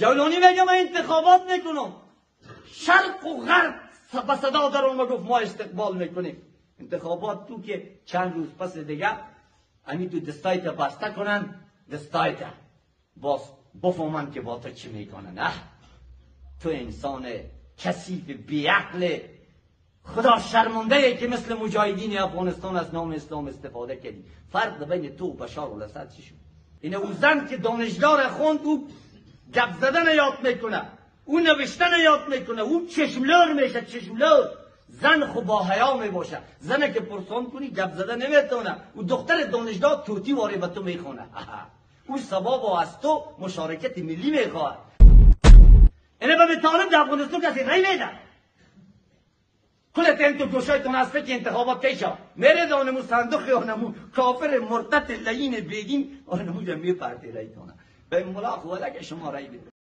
جولانی میگه من انتخابات میکنم، شرق و غرب به صدا در اون گفت ما استقبال میکنیم. انتخابات تو که چند روز پس دیگه امی تو دستایت بسته کنن، دستایت باز بفهمن که با تو چی میکنن. تو انسان کثیف بیعقل خدا شرمنده که مثل مجاهدین افغانستان از نام اسلام استفاده کردی. فرق بین تو و بشار الاسد چی شد؟ این او زن که دانشگاه خوند، او گپ زدن یاد میکنه، او نوشتن یاد میکنه، او چشملور میشه. چشملور زن خو با حیا میباشه. زنه که پرسان کنی گپ زدن نمیتونه. او دختر دانشگاه توتی واره به تو میخونه. او ثواب از تو مشارکت ملی میخواد. اینه به طالب در افغانستان کسی رای میده. کل تین تو گوشایتون از فکر انتخابات پیشا میره دانمو صندوق آنمو کافر مرتد لعین بیدین آنمو جمعی پرتی رای کنه. به ملاخ وله که شما رای بده.